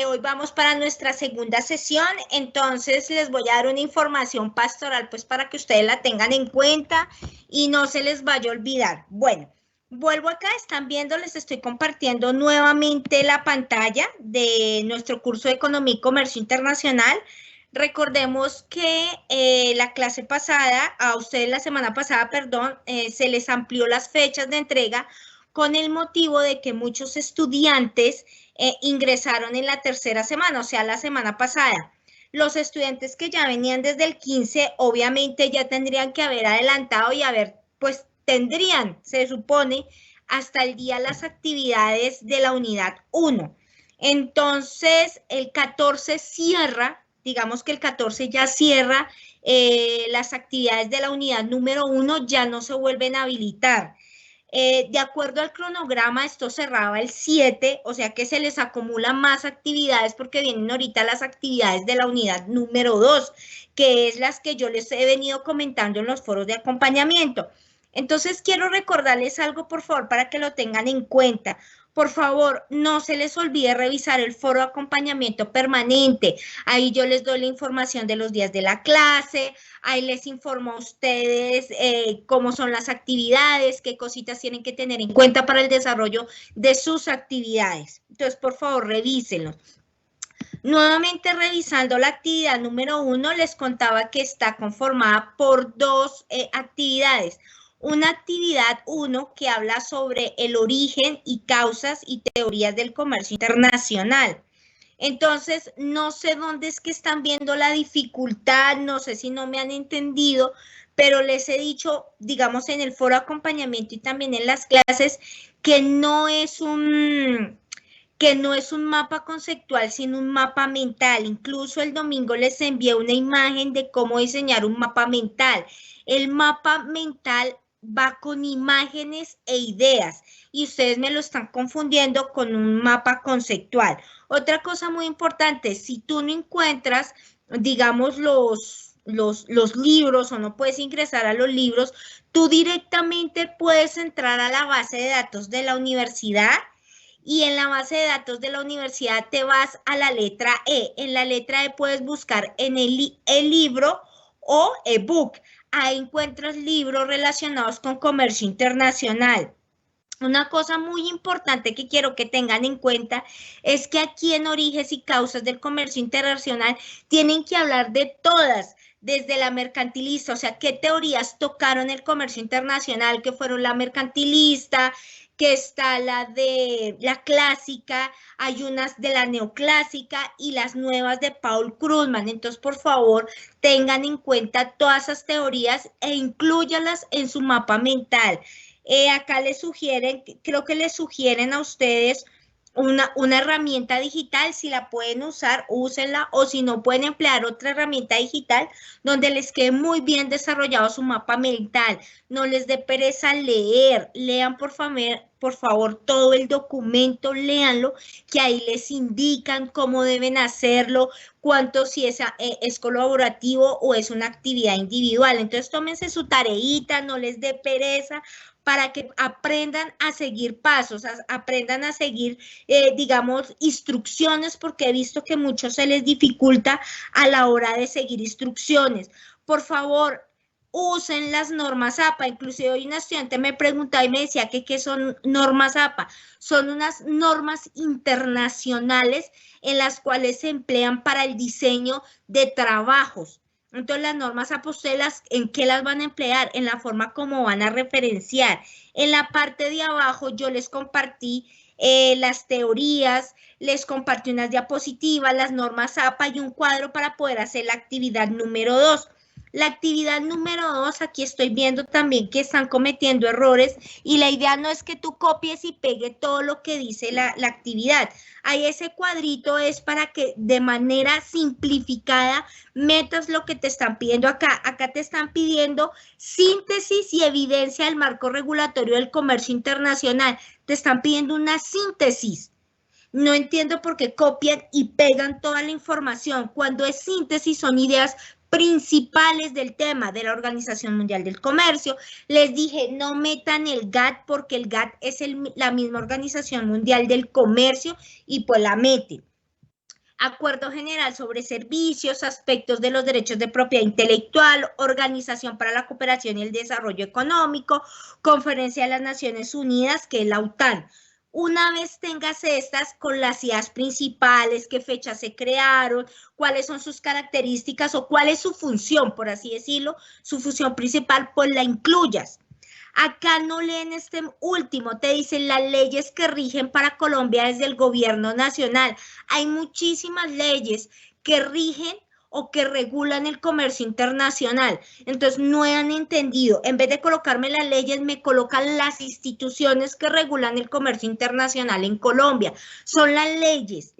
Hoy vamos para nuestra segunda sesión, entonces les voy a dar una información pastoral pues para que ustedes la tengan en cuenta y no se les vaya a olvidar. Bueno, vuelvo acá, están viendo, les estoy compartiendo nuevamente la pantalla de nuestro curso de Economía y Comercio Internacional. Recordemos que la clase pasada, a ustedes la semana pasada, perdón, se les amplió las fechas de entrega con el motivo de que muchos estudiantes ingresaron en la tercera semana, o sea, la semana pasada. Los estudiantes que ya venían desde el 15, obviamente ya tendrían que haber adelantado y haber, pues tendrían, se supone, hasta el día las actividades de la unidad 1. Entonces, el 14 cierra, digamos que el 14 ya cierra las actividades de la unidad número 1, ya no se vuelven a habilitar. De acuerdo al cronograma, esto cerraba el 7, o sea que se les acumulan más actividades porque vienen ahorita las actividades de la unidad número 2, que es las que yo les he venido comentando en los foros de acompañamiento. Entonces quiero recordarles algo, por favor, para que lo tengan en cuenta. Por favor, no se les olvide revisar el foro de acompañamiento permanente. Ahí yo les doy la información de los días de la clase, ahí les informo a ustedes cómo son las actividades, qué cositas tienen que tener en cuenta para el desarrollo de sus actividades. Entonces, por favor, revísenlo. Nuevamente revisando la actividad número 1, les contaba que está conformada por dos actividades. Una actividad 1 que habla sobre el origen y causas y teorías del comercio internacional. Entonces, no sé dónde es que están viendo la dificultad, no sé si no me han entendido, pero les he dicho, digamos, en el foro de acompañamiento y también en las clases, que no es un mapa conceptual, sino un mapa mental. Incluso el domingo les envié una imagen de cómo diseñar un mapa mental. El mapa mental va con imágenes e ideas y ustedes me lo están confundiendo con un mapa conceptual. Otra cosa muy importante, si tú no encuentras, digamos, los libros o no puedes ingresar a los libros, tú directamente puedes entrar a la base de datos de la universidad y en la base de datos de la universidad te vas a la letra E. En la letra E puedes buscar en el libro o ebook. Ahí encuentras libros relacionados con comercio internacional. Una cosa muy importante que quiero que tengan en cuenta es que aquí en Orígenes y Causas del Comercio Internacional tienen que hablar de todas, desde la mercantilista, o sea, qué teorías tocaron el comercio internacional, que fueron la mercantilista, que está la de la clásica, hay unas de la neoclásica y las nuevas de Paul Krugman. Entonces, por favor, tengan en cuenta todas esas teorías e incluyanlas en su mapa mental. Acá les sugieren, creo que les sugieren a ustedes una herramienta digital, si la pueden usar, úsenla, o si no pueden emplear otra herramienta digital donde les quede muy bien desarrollado su mapa mental. No les dé pereza leer, lean por favor todo el documento, léanlo, que ahí les indican cómo deben hacerlo, cuánto si es colaborativo o es una actividad individual. Entonces tómense su tareita, no les dé pereza, para que aprendan a seguir pasos, aprendan a seguir, digamos, instrucciones, porque he visto que mucho se les dificulta a la hora de seguir instrucciones. Por favor, usen las normas APA. Inclusive hoy una estudiante me preguntaba y me decía que qué son normas APA. Son unas normas internacionales en las cuales se emplean para el diseño de trabajos. Entonces, las normas apostelas, ¿en qué las van a emplear? En la forma como van a referenciar. En la parte de abajo yo les compartí las teorías, les compartí unas diapositivas, las normas APA y un cuadro para poder hacer la actividad número 2. La actividad número 2, aquí estoy viendo también que están cometiendo errores y la idea no es que tú copies y pegue todo lo que dice la actividad. Ahí ese cuadrito es para que de manera simplificada metas lo que te están pidiendo acá. Acá te están pidiendo síntesis y evidencia del marco regulatorio del comercio internacional. Te están pidiendo una síntesis. No entiendo por qué copian y pegan toda la información. Cuando es síntesis son ideas principales del tema de la Organización Mundial del Comercio. Les dije, no metan el GATT porque el GATT es la misma Organización Mundial del Comercio y pues la meten. Acuerdo General sobre Servicios, aspectos de los derechos de propiedad intelectual, Organización para la Cooperación y el Desarrollo Económico, Conferencia de las Naciones Unidas, que es la OTAN. Una vez tengas estas con las ideas principales, qué fechas se crearon, cuáles son sus características o cuál es su función, por así decirlo, su función principal, pues la incluyas. Acá no leen este último, te dicen las leyes que rigen para Colombia desde el gobierno nacional. Hay muchísimas leyes que rigen o que regulan el comercio internacional. Entonces, no han entendido. En vez de colocarme las leyes, me colocan las instituciones que regulan el comercio internacional en Colombia. Son las leyes.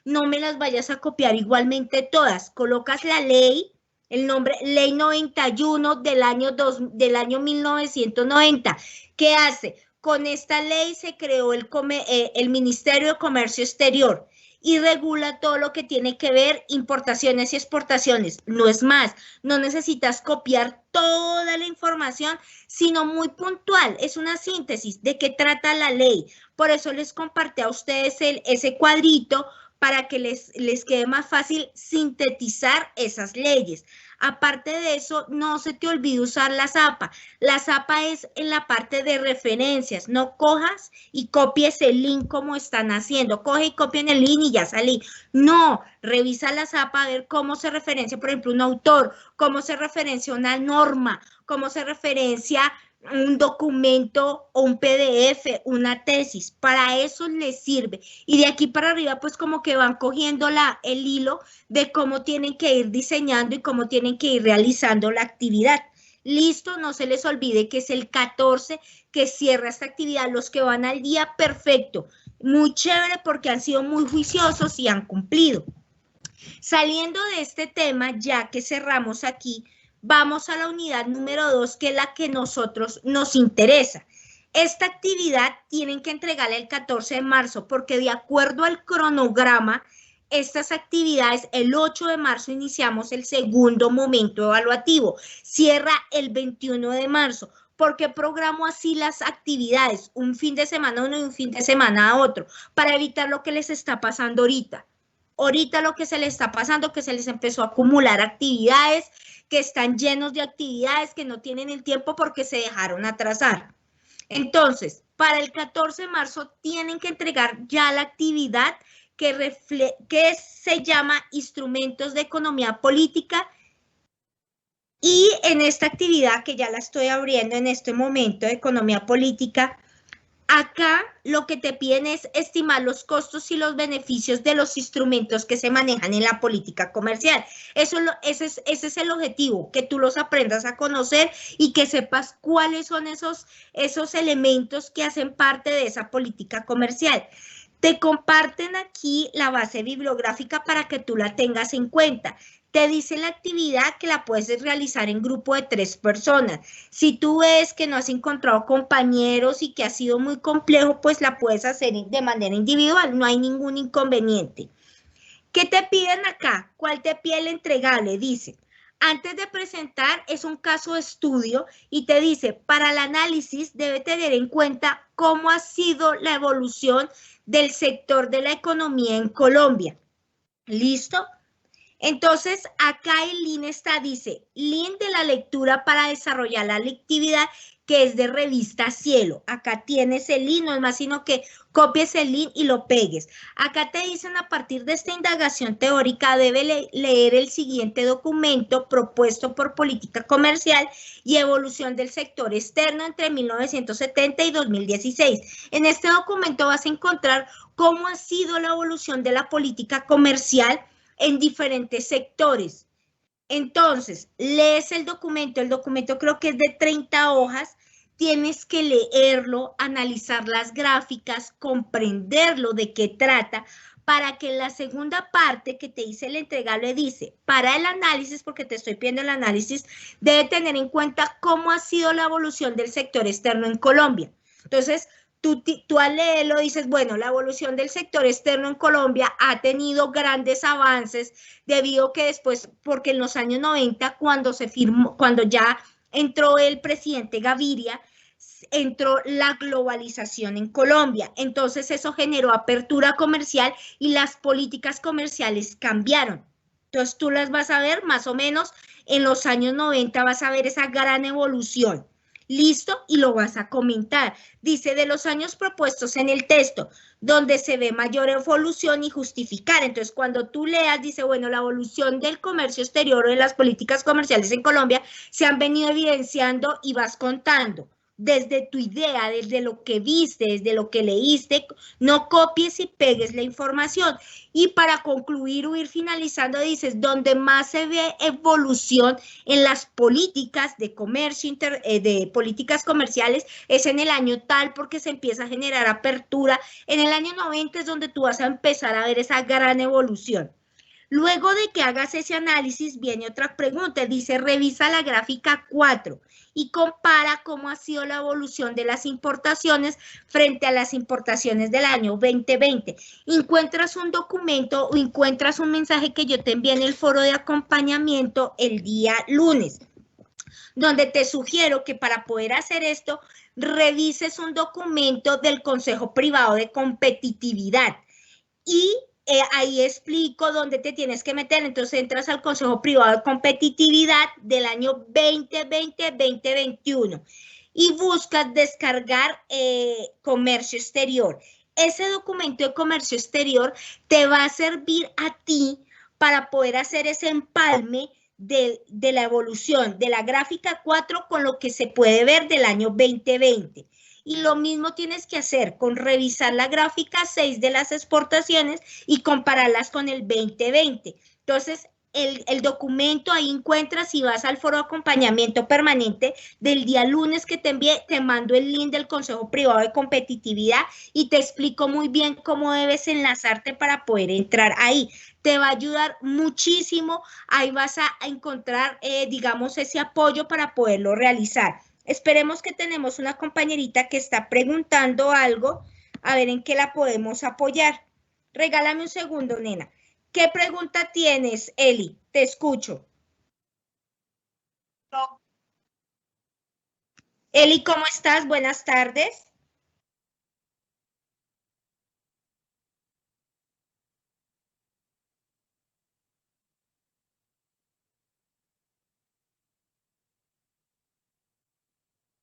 No me las vayas a copiar igualmente todas. Colocas la ley, el nombre, Ley 91 del año 1990. ¿Qué hace? Con esta ley se creó el Ministerio de Comercio Exterior y regula todo lo que tiene que ver importaciones y exportaciones. No es más, no necesitas copiar toda la información, sino muy puntual. Es una síntesis de qué trata la ley. Por eso les compartí a ustedes ese cuadrito para que les quede más fácil sintetizar esas leyes. Aparte de eso, no se te olvide usar la zapa. La zapa es en la parte de referencias. No cojas y copies el link como están haciendo. Coge y copien el link y ya salí. No, revisa la zapa a ver cómo se referencia, por ejemplo, un autor, cómo se referencia una norma, cómo se referencia un documento o un PDF, una tesis. Para eso les sirve. Y de aquí para arriba, pues como que van cogiendo el hilo de cómo tienen que ir diseñando y cómo tienen que ir realizando la actividad. Listo, no se les olvide que es el 14 que cierra esta actividad. Los que van al día, perfecto. Muy chévere porque han sido muy juiciosos y han cumplido. Saliendo de este tema, ya que cerramos aquí, vamos a la unidad número 2, que es la que nosotros nos interesa. Esta actividad tienen que entregarla el 14 de marzo porque de acuerdo al cronograma, estas actividades, el 8 de marzo iniciamos el segundo momento evaluativo, cierra el 21 de marzo. ¿Por qué programo así las actividades? Un fin de semana uno y un fin de semana a otro, para evitar lo que les está pasando ahorita. Ahorita lo que se les está pasando, que se les empezó a acumular actividades, que están llenos de actividades, que no tienen el tiempo porque se dejaron atrasar. Entonces, para el 14 de marzo tienen que entregar ya la actividad que se llama Instrumentos de Economía Política. Y en esta actividad, que ya la estoy abriendo en este momento, de Economía Política, acá lo que te piden es estimar los costos y los beneficios de los instrumentos que se manejan en la política comercial. Ese es el objetivo, que tú los aprendas a conocer y que sepas cuáles son esos elementos que hacen parte de esa política comercial. Te comparten aquí la base bibliográfica para que tú la tengas en cuenta. Te dice la actividad que la puedes realizar en grupo de 3 personas. Si tú ves que no has encontrado compañeros y que ha sido muy complejo, pues la puedes hacer de manera individual, no hay ningún inconveniente. ¿Qué te piden acá? ¿Cuál te pide el entregable? Dice, antes de presentar es un caso de estudio y te dice, para el análisis debe tener en cuenta cómo ha sido la evolución del sector de la economía en Colombia. ¿Listo? Entonces, acá el link dice, link de la lectura para desarrollar la actividad, que es de Revista Cielo. Acá tienes el link, no es más sino que copies el link y lo pegues. Acá te dicen, a partir de esta indagación teórica, debe leer el siguiente documento propuesto por Política Comercial y Evolución del Sector Externo entre 1970 y 2016. En este documento vas a encontrar cómo ha sido la evolución de la política comercial en diferentes sectores. Entonces, lees el documento creo que es de 30 hojas, tienes que leerlo, analizar las gráficas, comprenderlo de qué trata, para que en la segunda parte que te dice el entregable dice, para el análisis, porque te estoy pidiendo el análisis, debe tener en cuenta cómo ha sido la evolución del sector externo en Colombia. Entonces, tú al leerlo dices, bueno, la evolución del sector externo en Colombia ha tenido grandes avances debido a que después, porque en los años 90, cuando ya entró el presidente Gaviria, entró la globalización en Colombia. Entonces eso generó apertura comercial y las políticas comerciales cambiaron. Entonces tú las vas a ver más o menos en los años 90, vas a ver esa gran evolución. Listo, y lo vas a comentar. Dice, de los años propuestos en el texto, donde se ve mayor evolución y justificar. Entonces, cuando tú leas, dice, bueno, la evolución del comercio exterior o de las políticas comerciales en Colombia se han venido evidenciando y vas contando desde tu idea, desde lo que viste, desde lo que leíste, no copies y pegues la información. Y para concluir o ir finalizando, dices, donde más se ve evolución en las políticas de comercio, de políticas comerciales, es en el año tal porque se empieza a generar apertura. En el año 90 es donde tú vas a empezar a ver esa gran evolución. Luego de que hagas ese análisis, viene otra pregunta. Dice, revisa la gráfica 4 y compara cómo ha sido la evolución de las importaciones frente a las importaciones del año 2020. Encuentras un documento o encuentras un mensaje que yo te envié en el foro de acompañamiento el día lunes, donde te sugiero que para poder hacer esto, revises un documento del Consejo Privado de Competitividad y ahí explico dónde te tienes que meter. Entonces entras al Consejo Privado de Competitividad del año 2020-2021 y buscas descargar comercio exterior. Ese documento de comercio exterior te va a servir a ti para poder hacer ese empalme de la evolución de la gráfica 4 con lo que se puede ver del año 2020. Y lo mismo tienes que hacer con revisar la gráfica 6 de las exportaciones y compararlas con el 2020. Entonces, el documento ahí encuentras, si vas al foro de acompañamiento permanente del día lunes que te envié, te mando el link del Consejo Privado de Competitividad y te explico muy bien cómo debes enlazarte para poder entrar ahí. Te va a ayudar muchísimo, ahí vas a encontrar, digamos, ese apoyo para poderlo realizar. Esperemos que tenemos una compañerita que está preguntando algo, a ver en qué la podemos apoyar. Regálame un segundo, nena. ¿Qué pregunta tienes, Eli? Te escucho. Eli, ¿cómo estás? Buenas tardes.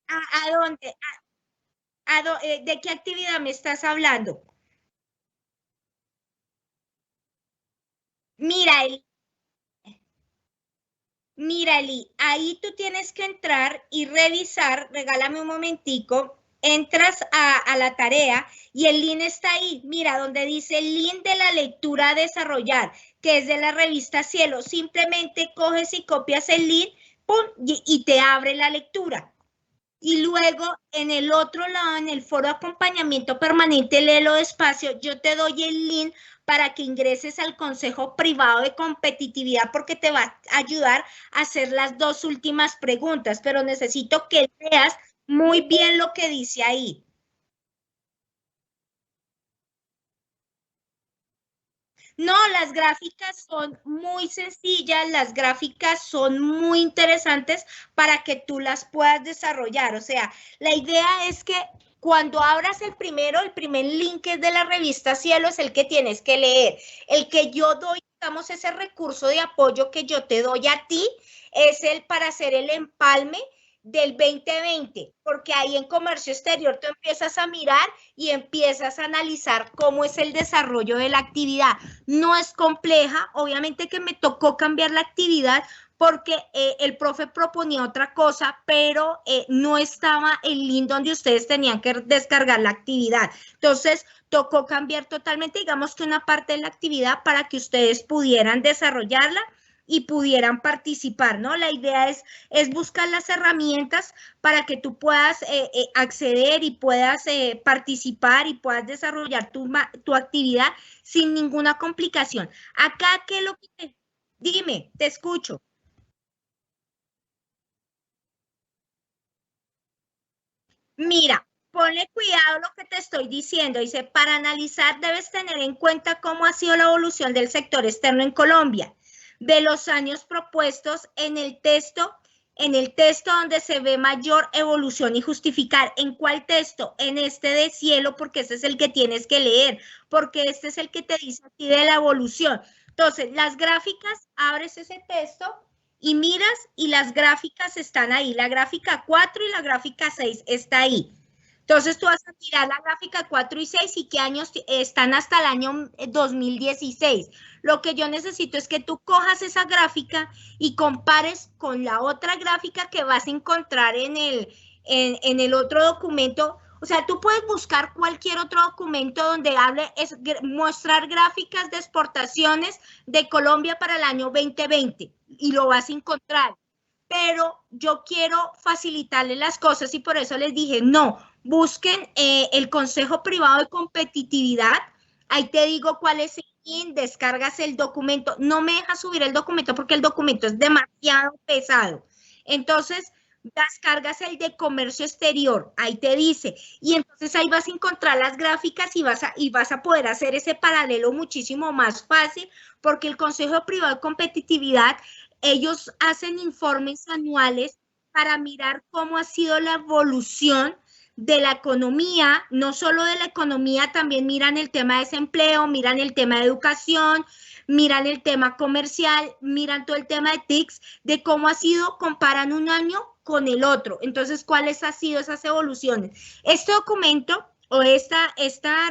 ¿A dónde? ¿De qué actividad me estás hablando? Mira, Eli, Mira, Eli, ahí tú tienes que entrar y revisar, regálame un momentico, entras a la tarea y el link está ahí, mira, donde dice el link de la lectura a desarrollar, que es de la revista Cielo. Simplemente coges y copias el link, ¡pum! Y te abre la lectura. Y luego en el otro lado, en el foro de acompañamiento permanente, léelo despacio, yo te doy el link para que ingreses al Consejo Privado de Competitividad porque te va a ayudar a hacer las dos últimas preguntas, pero necesito que leas muy bien lo que dice ahí. No, las gráficas son muy sencillas, las gráficas son muy interesantes para que tú las puedas desarrollar. O sea, la idea es que cuando abras el primer link que es de la revista Cielo es el que tienes que leer. El que yo doy, digamos, ese recurso de apoyo que yo te doy a ti, es el para hacer el empalme del 2020, porque ahí en comercio exterior tú empiezas a mirar y empiezas a analizar cómo es el desarrollo de la actividad. No es compleja, obviamente que me tocó cambiar la actividad porque el profe proponía otra cosa, pero no estaba el link donde ustedes tenían que descargar la actividad. Entonces, tocó cambiar totalmente, digamos que una parte de la actividad para que ustedes pudieran desarrollarla y pudieran participar, ¿no? La idea es buscar las herramientas para que tú puedas acceder y puedas participar y puedas desarrollar tu actividad sin ninguna complicación. Acá, ¿qué es lo que Dime, te escucho. Mira, ponle cuidado lo que te estoy diciendo. Dice, para analizar debes tener en cuenta cómo ha sido la evolución del sector externo en Colombia, de los años propuestos en el texto En el texto donde se ve mayor evolución y justificar. ¿En cuál texto? En este de cielo, porque este es el que tienes que leer, porque este es el que te dice a ti de la evolución. Entonces, las gráficas, abres ese texto y miras y las gráficas están ahí. La gráfica 4 y la gráfica 6 está ahí. Entonces tú vas a mirar la gráfica 4 y 6 y qué años están hasta el año 2016. Lo que yo necesito es que tú cojas esa gráfica y compares con la otra gráfica que vas a encontrar en el otro documento. O sea, tú puedes buscar cualquier otro documento donde hable, mostrar gráficas de exportaciones de Colombia para el año 2020 y lo vas a encontrar. Pero yo quiero facilitarles las cosas y por eso les dije, no, busquen el Consejo Privado de Competitividad, ahí te digo cuál es el link, descargas el documento, no me dejas subir el documento porque el documento es demasiado pesado, entonces descargas el de comercio exterior, ahí te dice, y entonces ahí vas a encontrar las gráficas y vas a poder hacer ese paralelo muchísimo más fácil, porque el Consejo Privado de Competitividad, ellos hacen informes anuales para mirar cómo ha sido la evolución de la economía, no solo de la economía, también miran el tema de desempleo, miran el tema de educación, miran el tema comercial, miran todo el tema de TICS, de cómo ha sido, comparan un año con el otro. Entonces, ¿cuáles han sido esas evoluciones? Este documento o esta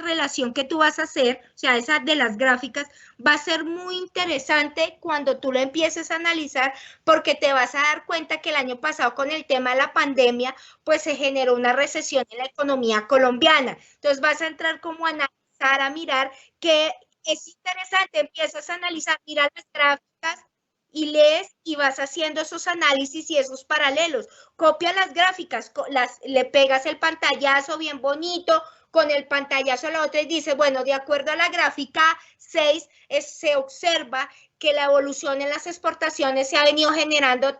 relación que tú vas a hacer, o sea, esa de las gráficas, va a ser muy interesante cuando tú lo empieces a analizar, porque te vas a dar cuenta que el año pasado con el tema de la pandemia, pues se generó una recesión en la economía colombiana. Entonces vas a entrar como a analizar, a mirar, que es interesante, empiezas a analizar, mirar las gráficas y lees y vas haciendo esos análisis y esos paralelos. Copia las gráficas, le pegas el pantallazo bien bonito, con el pantallazo a la otra y dice, bueno, de acuerdo a la gráfica 6, se observa que la evolución en las exportaciones se ha venido generando,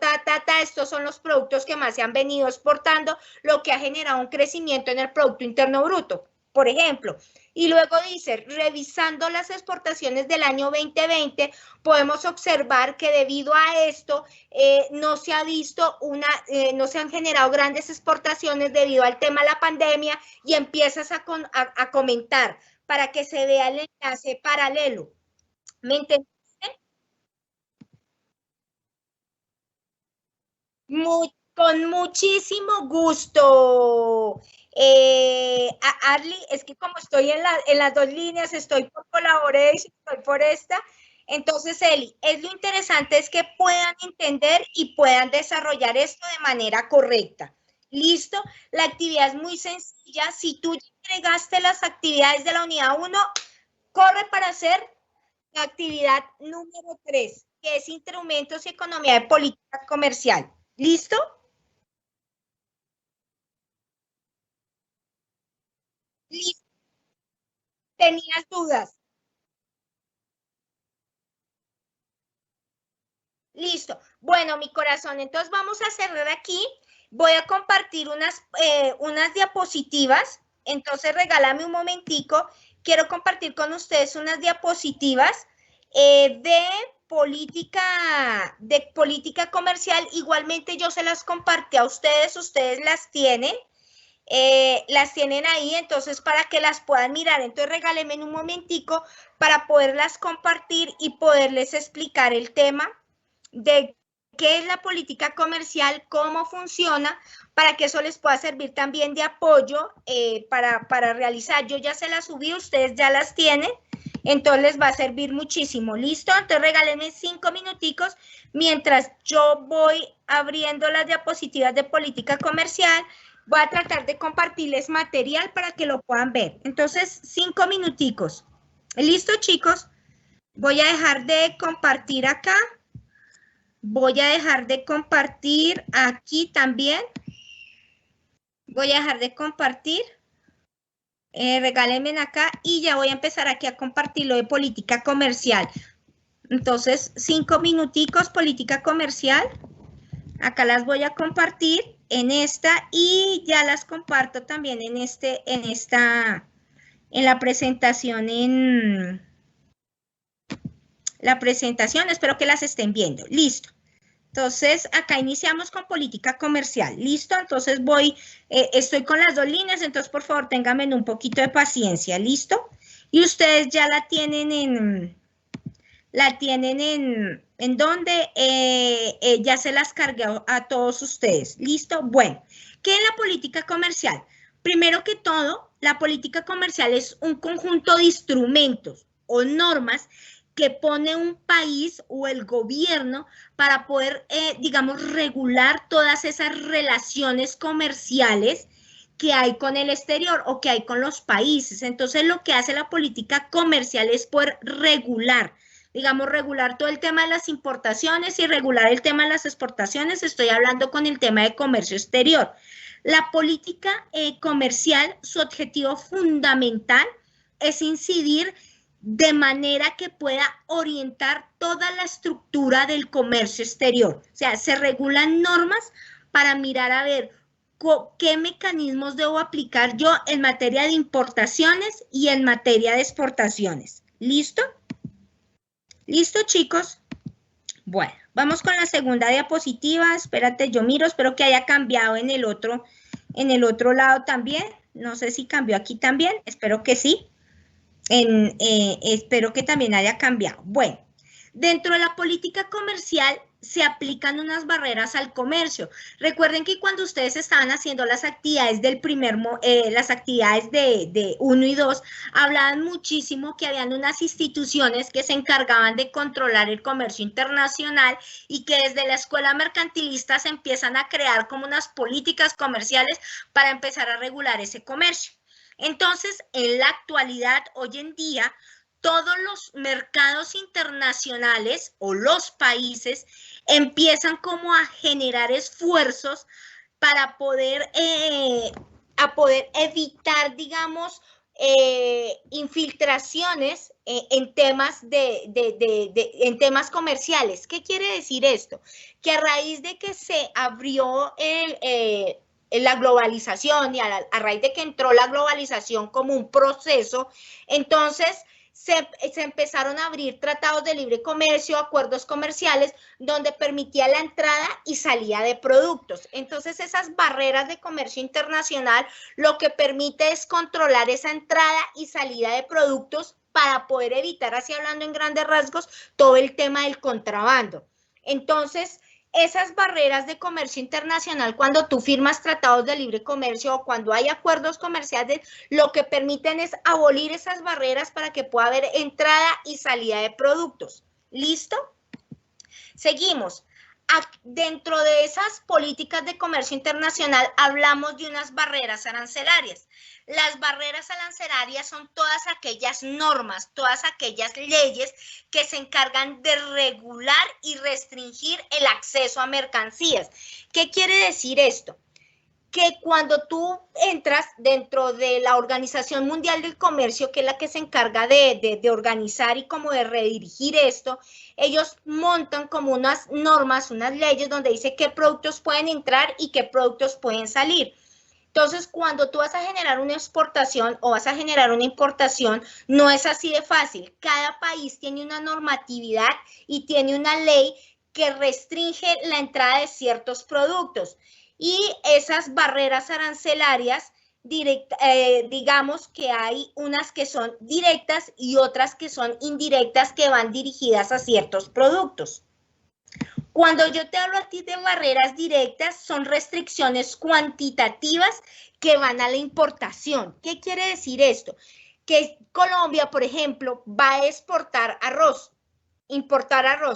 estos son los productos que más se han venido exportando, lo que ha generado un crecimiento en el Producto Interno Bruto, por ejemplo. Y luego dice, revisando las exportaciones del año 2020, podemos observar que debido a esto no se ha visto no se han generado grandes exportaciones debido al tema de la pandemia, y empiezas a comentar para que se vea el enlace paralelo. ¿Me entendiste? Con muchísimo gusto. Arly, es que como estoy en las dos líneas, estoy por Collaboration, estoy por esta. Entonces, Eli, es lo interesante es que puedan entender y puedan desarrollar esto de manera correcta. ¿Listo? La actividad es muy sencilla. Si tú ya entregaste las actividades de la unidad 1, corre para hacer la actividad número 3, que es instrumentos y economía de política comercial. ¿Listo? Listo. ¿Tenías dudas? Listo. Bueno, mi corazón, entonces vamos a cerrar aquí. Voy a compartir unas diapositivas. Entonces regálame un momentico. Quiero compartir con ustedes unas diapositivas de política comercial. Igualmente yo se las compartí a ustedes las tienen ahí, entonces para que las puedan mirar. Entonces regálenme un momentico para poderlas compartir y poderles explicar el tema de qué es la política comercial, cómo funciona, para que eso les pueda servir también de apoyo para realizar. Yo ya se las subí, ustedes ya las tienen, entonces les va a servir muchísimo. ¿Listo? Entonces regálenme 5 minuticos mientras yo voy abriendo las diapositivas de política comercial. Voy a tratar de compartirles material para que lo puedan ver. Entonces, 5 minuticos. ¿Listo, chicos? Voy a dejar de compartir acá. Voy a dejar de compartir aquí también. Voy a dejar de compartir. Regálenme acá y ya voy a empezar aquí a compartir lo de política comercial. Entonces, 5 minuticos, política comercial. Acá las voy a compartir en esta y ya las comparto también en la presentación, espero que las estén viendo. Listo. Entonces, acá iniciamos con política comercial. ¿Listo? Entonces estoy con las dos líneas, entonces por favor ténganme un poquito de paciencia. ¿Listo? Y ustedes ya la tienen ¿en dónde? Ya se las cargué a todos ustedes. ¿Listo? Bueno, ¿qué es la política comercial? Primero que todo, la política comercial es un conjunto de instrumentos o normas que pone un país o el gobierno para poder, digamos, regular todas esas relaciones comerciales que hay con el exterior o que hay con los países. Entonces, lo que hace la política comercial es poder regular, digamos, regular todo el tema de las importaciones y regular el tema de las exportaciones. Estoy hablando con el tema de comercio exterior. La política comercial, su objetivo fundamental es incidir de manera que pueda orientar toda la estructura del comercio exterior. O sea, se regulan normas para mirar a ver qué mecanismos debo aplicar yo en materia de importaciones y en materia de exportaciones. ¿Listo? ¿Listo, chicos? Bueno, vamos con la segunda diapositiva. Espérate, yo miro, espero que haya cambiado en el otro lado también. No sé si cambió aquí también, espero que sí. Espero que también haya cambiado. Bueno, dentro de la política comercial se aplican unas barreras al comercio. Recuerden que cuando ustedes estaban haciendo las actividades las actividades de 1 y 2, hablaban muchísimo que habían unas instituciones que se encargaban de controlar el comercio internacional y que desde la escuela mercantilista se empiezan a crear como unas políticas comerciales para empezar a regular ese comercio. Entonces, en la actualidad, hoy en día, todos los mercados internacionales o los países empiezan como a generar esfuerzos para poder evitar, digamos, infiltraciones en temas en temas comerciales. ¿Qué quiere decir esto? Que a raíz de que se abrió la globalización y a raíz de que entró la globalización como un proceso, entonces se empezaron a abrir tratados de libre comercio, acuerdos comerciales, donde permitía la entrada y salida de productos. Entonces, esas barreras de comercio internacional lo que permite es controlar esa entrada y salida de productos para poder evitar, así hablando en grandes rasgos, todo el tema del contrabando. Entonces, esas barreras de comercio internacional, cuando tú firmas tratados de libre comercio o cuando hay acuerdos comerciales, lo que permiten es abolir esas barreras para que pueda haber entrada y salida de productos. ¿Listo? Seguimos. Dentro de esas políticas de comercio internacional hablamos de unas barreras arancelarias. Las barreras arancelarias son todas aquellas normas, todas aquellas leyes que se encargan de regular y restringir el acceso a mercancías. ¿Qué quiere decir esto? Que cuando tú entras dentro de la Organización Mundial del Comercio, que es la que se encarga de organizar y como de redirigir esto, ellos montan como unas normas, unas leyes donde dice qué productos pueden entrar y qué productos pueden salir. Entonces, cuando tú vas a generar una exportación o vas a generar una importación, no es así de fácil. Cada país tiene una normatividad y tiene una ley que restringe la entrada de ciertos productos. Y esas barreras arancelarias, digamos que hay unas que son directas y otras que son indirectas que van dirigidas a ciertos productos. Cuando yo te hablo a ti de barreras directas, son restricciones cuantitativas que van a la importación. ¿Qué quiere decir esto? Que Colombia, por ejemplo, va a importar arroz,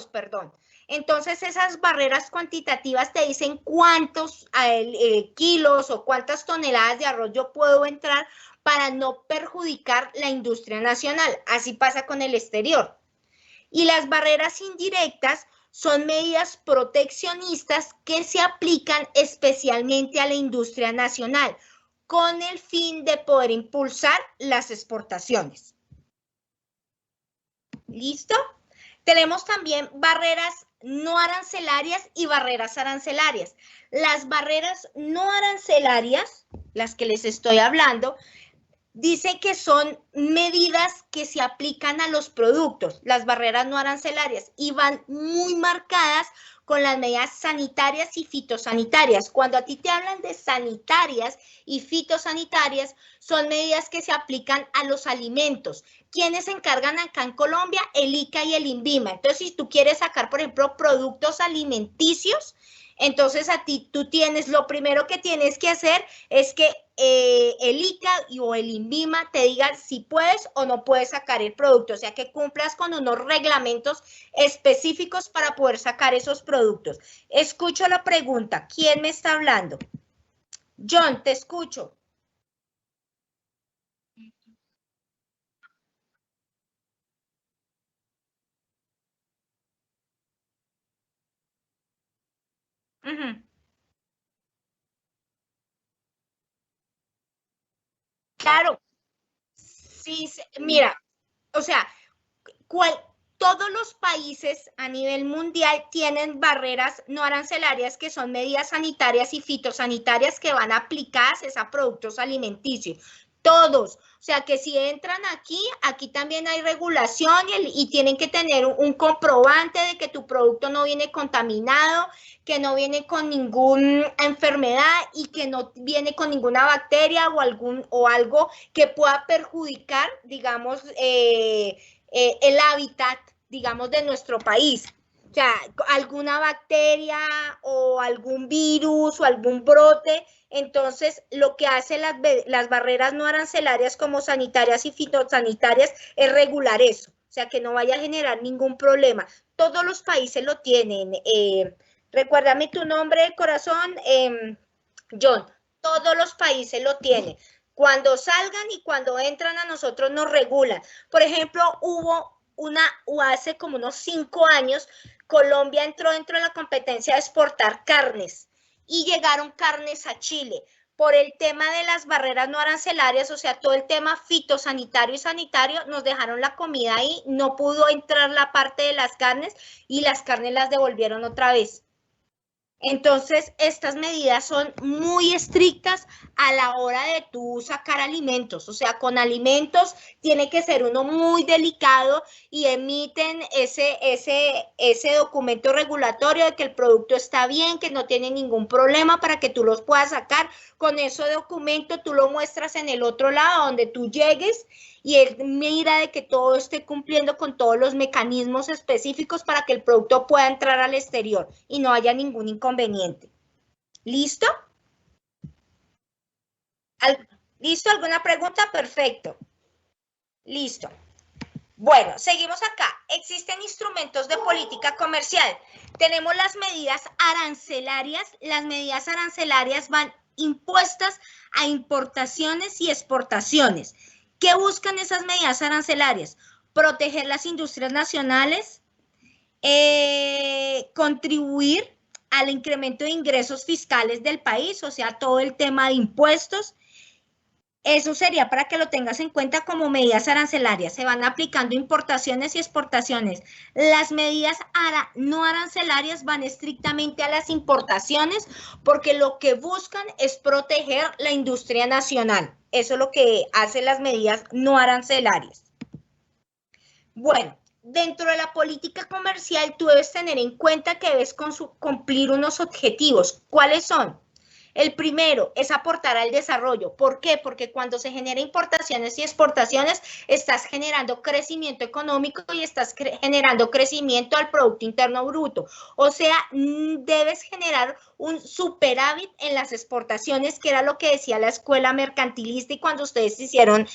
perdón. Entonces, esas barreras cuantitativas te dicen cuántos kilos o cuántas toneladas de arroz yo puedo entrar para no perjudicar la industria nacional. Así pasa con el exterior. Y las barreras indirectas son medidas proteccionistas que se aplican especialmente a la industria nacional con el fin de poder impulsar las exportaciones. ¿Listo? Tenemos también barreras no arancelarias y barreras arancelarias. Las barreras no arancelarias, las que les estoy hablando, dice que son medidas que se aplican a los productos, las barreras no arancelarias, y van muy marcadas con las medidas sanitarias y fitosanitarias. Cuando a ti te hablan de sanitarias y fitosanitarias, son medidas que se aplican a los alimentos. ¿Quiénes se encargan acá en Colombia? El ICA y el INVIMA. Entonces, si tú quieres sacar, por ejemplo, productos alimenticios, entonces a ti tú tienes, lo primero que tienes que hacer es que el ICA o el INVIMA te digan si puedes o no puedes sacar el producto, o sea que cumplas con unos reglamentos específicos para poder sacar esos productos. Escucho la pregunta, ¿quién me está hablando? John, te escucho. Claro, sí, mira, o sea, cual, todos los países a nivel mundial tienen barreras no arancelarias que son medidas sanitarias y fitosanitarias que van aplicadas a productos alimenticios. Todos. O sea que si entran aquí, aquí también hay regulación y tienen que tener un comprobante de que tu producto no viene contaminado, que no viene con ninguna enfermedad y que no viene con ninguna bacteria o algo que pueda perjudicar, digamos, el hábitat, digamos, de nuestro país. O sea, alguna bacteria o algún virus o algún brote. Entonces, lo que hacen las barreras no arancelarias como sanitarias y fitosanitarias es regular eso. O sea, que no vaya a generar ningún problema. Todos los países lo tienen. Recuérdame tu nombre de corazón, John. Todos los países lo tienen. Cuando salgan y cuando entran a nosotros nos regulan. Por ejemplo, hace como unos 5 años, Colombia entró dentro de la competencia de exportar carnes y llegaron carnes a Chile. Por el tema de las barreras no arancelarias, o sea, todo el tema fitosanitario y sanitario, nos dejaron la comida ahí, no pudo entrar la parte de las carnes y las carnes las devolvieron otra vez. Entonces, estas medidas son muy estrictas a la hora de tú sacar alimentos. O sea, con alimentos tiene que ser uno muy delicado y emiten ese documento regulatorio de que el producto está bien, que no tiene ningún problema para que tú los puedas sacar. Con ese documento tú lo muestras en el otro lado donde tú llegues y él mira de que todo esté cumpliendo con todos los mecanismos específicos para que el producto pueda entrar al exterior y no haya ningún inconveniente. ¿Listo? ¿Listo? ¿Alguna pregunta? Perfecto. Listo. Bueno, seguimos acá. Existen instrumentos de política comercial. Tenemos las medidas arancelarias. Las medidas arancelarias van impuestas a importaciones y exportaciones. ¿Qué buscan esas medidas arancelarias? Proteger las industrias nacionales, contribuir al incremento de ingresos fiscales del país, o sea, todo el tema de impuestos. Eso sería para que lo tengas en cuenta como medidas arancelarias. Se van aplicando importaciones y exportaciones. Las medidas no arancelarias van estrictamente a las importaciones porque lo que buscan es proteger la industria nacional. Eso es lo que hacen las medidas no arancelarias. Bueno, dentro de la política comercial tú debes tener en cuenta que debes cumplir unos objetivos. ¿Cuáles son? El primero es aportar al desarrollo. ¿Por qué? Porque cuando se genera importaciones y exportaciones, estás generando crecimiento económico y estás generando crecimiento al Producto Interno Bruto. O sea, debes generar un superávit en las exportaciones, que era lo que decía la escuela mercantilista y cuando ustedes hicieron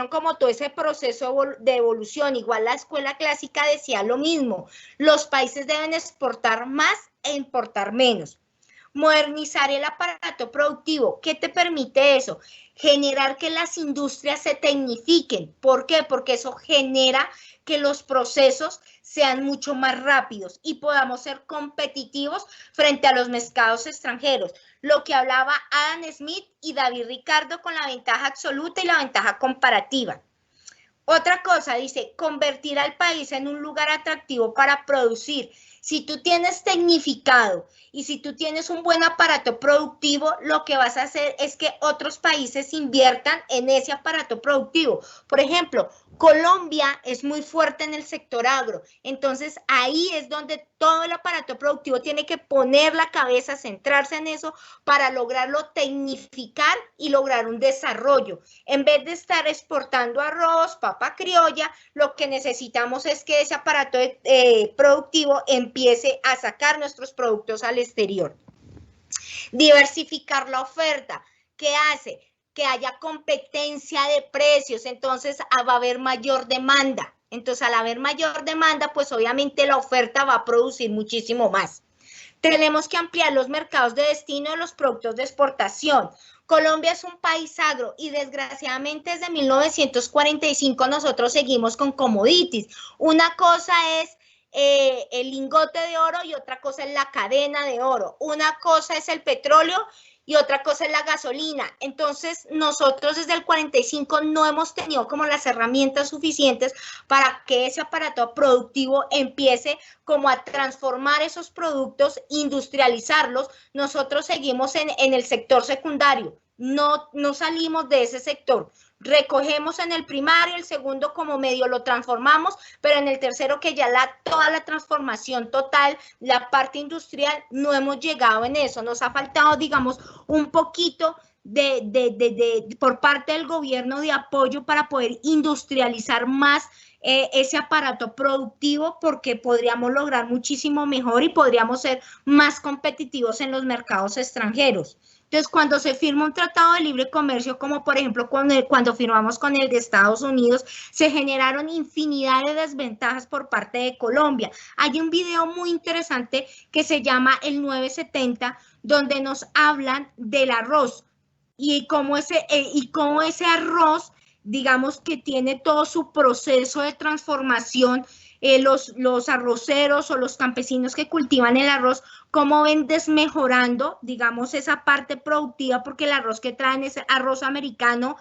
como todo ese proceso de evolución. Igual la escuela clásica decía lo mismo. Los países deben exportar más e importar menos. Modernizar el aparato productivo. ¿Qué te permite eso? Generar que las industrias se tecnifiquen. ¿Por qué? Porque eso genera que los procesos sean mucho más rápidos y podamos ser competitivos frente a los mercados extranjeros. Lo que hablaba Adam Smith y David Ricardo con la ventaja absoluta y la ventaja comparativa. Otra cosa, dice, convertir al país en un lugar atractivo para producir. Si tú tienes tecnificado y si tú tienes un buen aparato productivo, lo que vas a hacer es que otros países inviertan en ese aparato productivo. Por ejemplo, Colombia es muy fuerte en el sector agro, entonces ahí es donde todo el aparato productivo tiene que poner la cabeza, centrarse en eso para lograrlo tecnificar y lograr un desarrollo. En vez de estar exportando arroz, papa criolla, lo que necesitamos es que ese aparato productivo empiece a sacar nuestros productos al exterior. Diversificar la oferta. ¿Qué hace? Que haya competencia de precios, entonces va a haber mayor demanda. Entonces, al haber mayor demanda, pues obviamente la oferta va a producir muchísimo más. Tenemos que ampliar los mercados de destino de los productos de exportación. Colombia es un país agro y desgraciadamente desde 1945 nosotros seguimos con commodities. Una cosa es el lingote de oro y otra cosa es la cadena de oro. Una cosa es el petróleo y otra cosa es la gasolina. Entonces, nosotros desde el 45 no hemos tenido como las herramientas suficientes para que ese aparato productivo empiece como a transformar esos productos, industrializarlos. Nosotros seguimos en el sector secundario, no salimos de ese sector. Recogemos en el primario, el segundo como medio lo transformamos, pero en el tercero que ya toda la transformación total, la parte industrial, no hemos llegado en eso. Nos ha faltado, digamos, un poquito por parte del gobierno de apoyo para poder industrializar más ese aparato productivo, porque podríamos lograr muchísimo mejor y podríamos ser más competitivos en los mercados extranjeros. Entonces, cuando se firma un tratado de libre comercio, como por ejemplo cuando firmamos con el de Estados Unidos, se generaron infinidad de desventajas por parte de Colombia. Hay un video muy interesante que se llama el 970, donde nos hablan del arroz y cómo ese arroz, digamos que tiene todo su proceso de transformación. Los arroceros o los campesinos que cultivan el arroz, cómo ven desmejorando, digamos, esa parte productiva, porque el arroz que traen es arroz americano,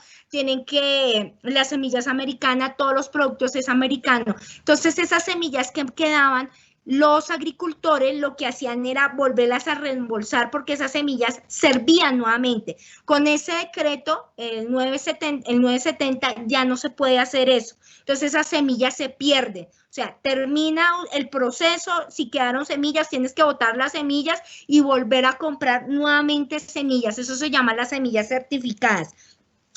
las semillas americanas, todos los productos es americano. Entonces, esas semillas que quedaban, los agricultores lo que hacían era volverlas a reembolsar porque esas semillas servían nuevamente. Con ese decreto, el 970, ya no se puede hacer eso. Entonces esas semillas se pierden. O sea, termina el proceso, si quedaron semillas, tienes que botar las semillas y volver a comprar nuevamente semillas. Eso se llama las semillas certificadas.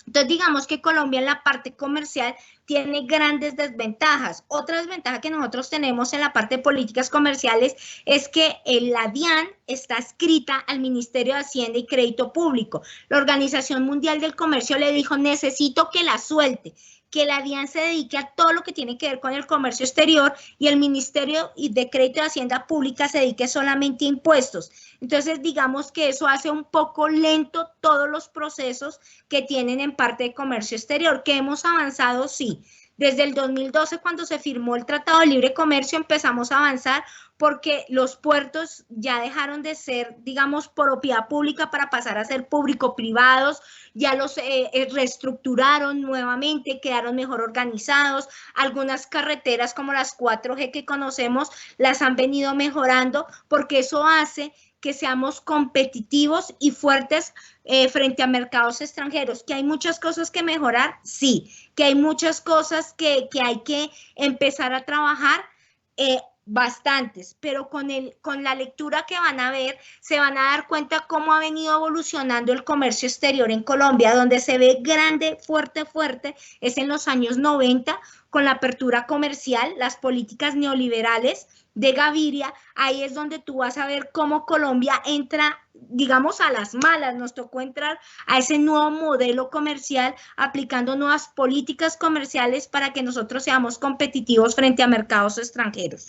Entonces, digamos que Colombia en la parte comercial tiene grandes desventajas. Otra desventaja que nosotros tenemos en la parte de políticas comerciales es que la DIAN está adscrita al Ministerio de Hacienda y Crédito Público. La Organización Mundial del Comercio le dijo, necesito que la suelte, que la DIAN se dedique a todo lo que tiene que ver con el comercio exterior y el Ministerio de Crédito y Hacienda Pública se dedique solamente a impuestos. Entonces, digamos que eso hace un poco lento todos los procesos que tienen en parte de comercio exterior. ¿Que hemos avanzado? Sí. Desde el 2012, cuando se firmó el Tratado de Libre Comercio, empezamos a avanzar porque los puertos ya dejaron de ser, digamos, propiedad pública para pasar a ser público-privados, ya los reestructuraron nuevamente, quedaron mejor organizados. Algunas carreteras como las 4G que conocemos las han venido mejorando porque eso hace que seamos competitivos y fuertes frente a mercados extranjeros. ¿Que hay muchas cosas que mejorar? Sí. ¿Que hay muchas cosas que hay que empezar a trabajar? Bastantes, pero con la lectura que van a ver, se van a dar cuenta cómo ha venido evolucionando el comercio exterior en Colombia, donde se ve grande, fuerte, es en los años 90, con la apertura comercial, las políticas neoliberales de Gaviria. Ahí es donde tú vas a ver cómo Colombia entra, digamos, a las malas. Nos tocó entrar a ese nuevo modelo comercial, aplicando nuevas políticas comerciales para que nosotros seamos competitivos frente a mercados extranjeros.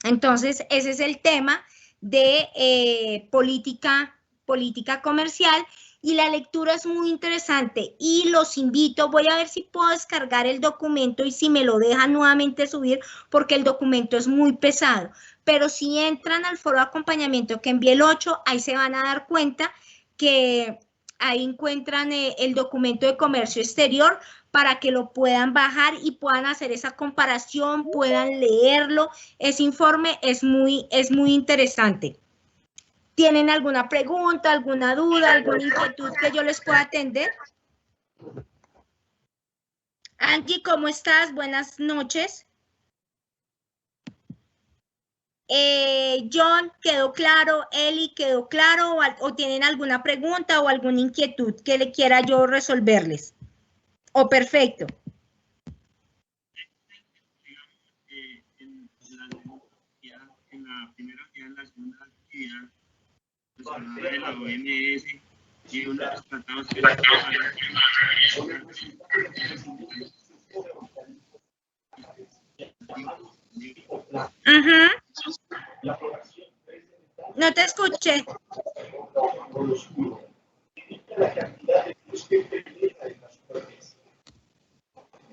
Entonces, ese es el tema de política comercial, y la lectura es muy interesante y los invito, voy a ver si puedo descargar el documento y si me lo dejan nuevamente subir, porque el documento es muy pesado, pero si entran al foro de acompañamiento que envié el 8, ahí se van a dar cuenta que ahí encuentran el documento de comercio exterior para que lo puedan bajar y puedan hacer esa comparación, puedan leerlo. Ese informe es muy interesante. ¿Tienen alguna pregunta, alguna duda, alguna inquietud que yo les pueda atender? Angie, ¿cómo estás? Buenas noches. John, ¿quedó claro? Eli, ¿quedó claro? ¿O tienen alguna pregunta o alguna inquietud que le quiera yo resolverles? ¿O perfecto? En la primera actividad, en la segunda actividad, pues hablaba de la OMS y uno de los tratados que No te escuché.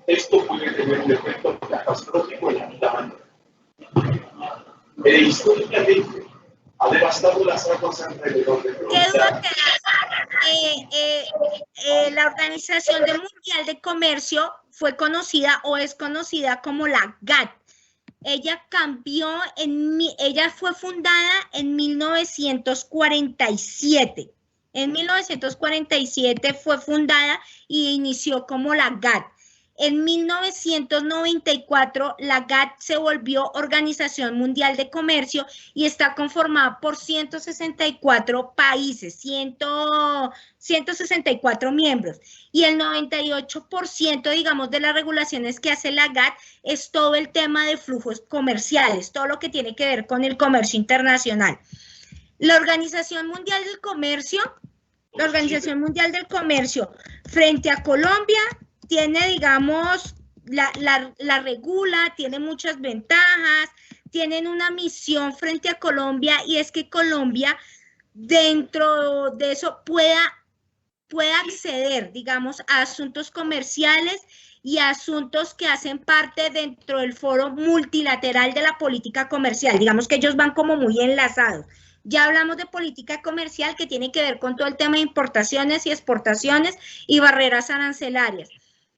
Esto puede tener un efecto catastrófico en la vida marina. Históricamente ha devastado las aguas alrededor de ¿Qué duda te la Organización Mundial de Comercio fue conocida o es conocida como la GATT? Ella cambió, ella fue fundada en 1947. En 1947 fue fundada y inició como la GATT. En 1994, la GATT se volvió Organización Mundial de Comercio y está conformada por 164 países, 164 miembros. Y el 98%, digamos, de las regulaciones que hace la GATT es todo el tema de flujos comerciales, todo lo que tiene que ver con el comercio internacional. La Organización Mundial del Comercio, frente a Colombia, tiene, digamos, la regula, tiene muchas ventajas, tienen una misión frente a Colombia y es que Colombia, dentro de eso, pueda acceder, digamos, a asuntos comerciales y a asuntos que hacen parte dentro del foro multilateral de la política comercial. Digamos que ellos van como muy enlazados. Ya hablamos de política comercial que tiene que ver con todo el tema de importaciones y exportaciones y barreras arancelarias,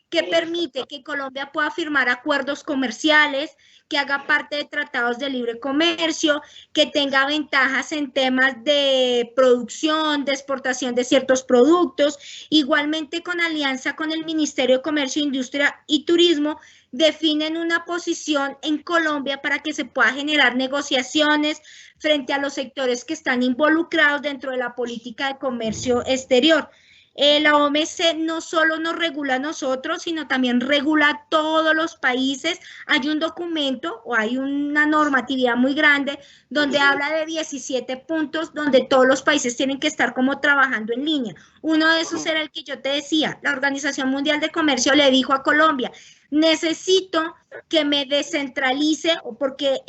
que permite que Colombia pueda firmar acuerdos comerciales, que haga parte de tratados de libre comercio, que tenga ventajas en temas de producción, de exportación de ciertos productos. Igualmente, con alianza con el Ministerio de Comercio, Industria y Turismo, definen una posición en Colombia para que se pueda generar negociaciones frente a los sectores que están involucrados dentro de la política de comercio exterior. La OMC no solo nos regula a nosotros, sino también regula a todos los países. Hay un documento o hay una normatividad muy grande donde habla de 17 puntos donde todos los países tienen que estar como trabajando en línea. Uno de esos era el que yo te decía. La Organización Mundial de Comercio le dijo a Colombia, necesito que me descentralice, porque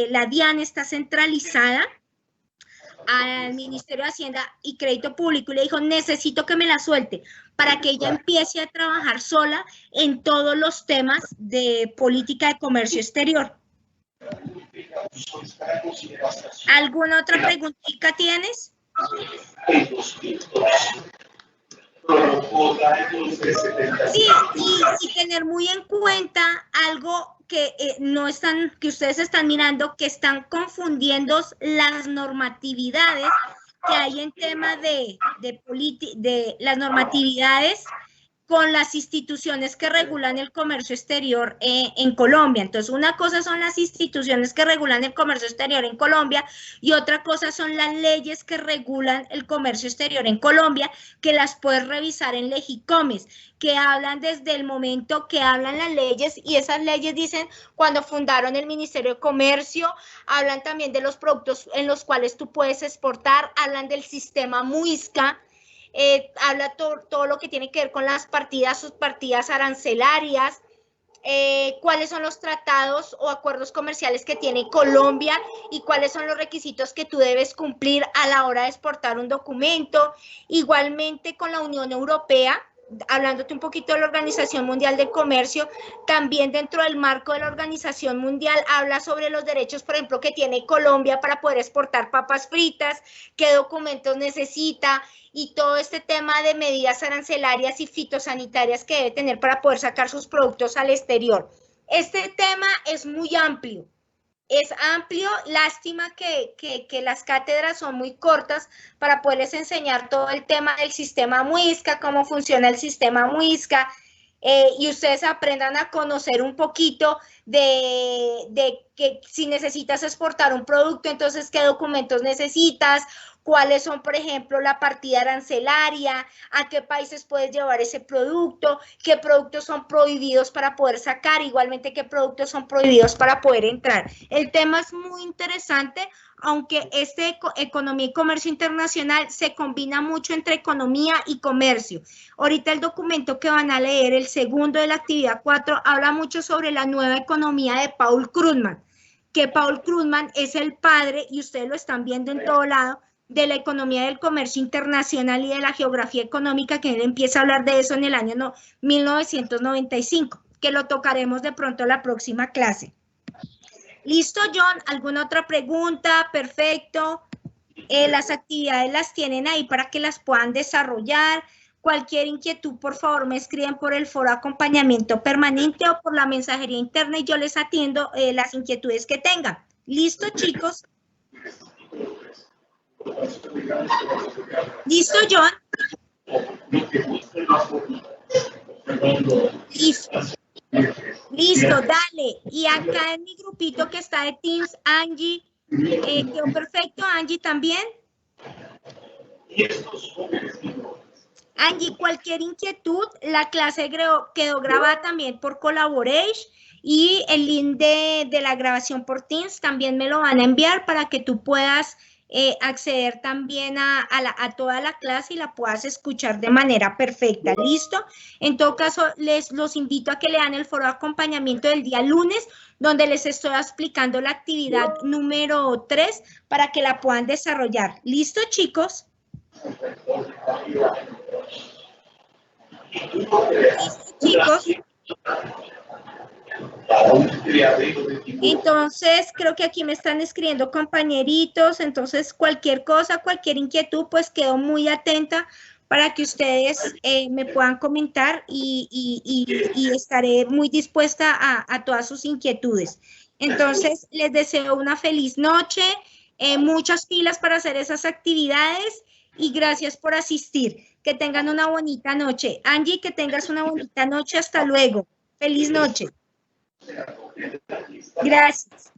la DIAN está centralizada al Ministerio de Hacienda y Crédito Público y le dijo, necesito que me la suelte para que ella empiece a trabajar sola en todos los temas de política de comercio exterior. ¿Alguna otra preguntita tienes? Sí, y tener muy en cuenta algo que no están, que ustedes están mirando, que están confundiendo las normatividades que hay en tema de las normatividades con las instituciones que regulan el comercio exterior en Colombia. Entonces, una cosa son las instituciones que regulan el comercio exterior en Colombia y otra cosa son las leyes que regulan el comercio exterior en Colombia, que las puedes revisar en Legicomes, que hablan desde el momento que hablan las leyes, y esas leyes dicen cuando fundaron el Ministerio de Comercio, hablan también de los productos en los cuales tú puedes exportar, hablan del sistema MUISCA, habla todo lo que tiene que ver con las partidas, sus partidas arancelarias, cuáles son los tratados o acuerdos comerciales que tiene Colombia y cuáles son los requisitos que tú debes cumplir a la hora de exportar un documento. Igualmente con la Unión Europea, hablándote un poquito de la Organización Mundial del Comercio, también dentro del marco de la Organización Mundial habla sobre los derechos, por ejemplo, que tiene Colombia para poder exportar papas fritas, qué documentos necesita y todo este tema de medidas arancelarias y fitosanitarias que debe tener para poder sacar sus productos al exterior. Este tema es muy amplio. Es amplio, lástima que las cátedras son muy cortas para poderles enseñar todo el tema del sistema MUISCA, cómo funciona el sistema MUISCA, y ustedes aprendan a conocer un poquito de que si necesitas exportar un producto, entonces qué documentos necesitas, cuáles son, por ejemplo, la partida arancelaria, a qué países puedes llevar ese producto, qué productos son prohibidos para poder sacar, igualmente qué productos son prohibidos para poder entrar. El tema es muy interesante, aunque economía y comercio internacional se combina mucho entre economía y comercio. Ahorita el documento que van a leer, el segundo de la actividad 4, habla mucho sobre la nueva economía de Paul Krugman, que Paul Krugman es el padre, y ustedes lo están viendo en todo lado, de la economía del comercio internacional y de la geografía económica, que él empieza a hablar de eso en el año 1995, que lo tocaremos de pronto la próxima clase. ¿Listo, John? ¿Alguna otra pregunta? Perfecto. Las actividades las tienen ahí para que las puedan desarrollar. Cualquier inquietud, por favor, me escriben por el foro de acompañamiento permanente o por la mensajería interna y yo les atiendo las inquietudes que tengan. ¿Listo, chicos? ¿Listo, John? Listo. Listo, dale. Y acá en mi grupito que está de Teams, Angie, quedó perfecto. Angie también. Angie, cualquier inquietud, la clase quedó grabada también por Collaboration y el link de la grabación por Teams también me lo van a enviar para que tú puedas acceder también a toda la clase y la puedas escuchar de manera perfecta. ¿Listo? En todo caso, los invito a que lean el foro de acompañamiento del día lunes, donde les estoy explicando la actividad número 3 para que la puedan desarrollar. ¿Listo, chicos? ¿Listo, chicos? Entonces, creo que aquí me están escribiendo compañeritos, entonces cualquier cosa, cualquier inquietud, pues quedo muy atenta para que ustedes me puedan comentar y estaré muy dispuesta a todas sus inquietudes. Entonces, les deseo una feliz noche, muchas pilas para hacer esas actividades y gracias por asistir. Que tengan una bonita noche. Angie, que tengas una bonita noche. Hasta luego. Feliz noche. Gracias.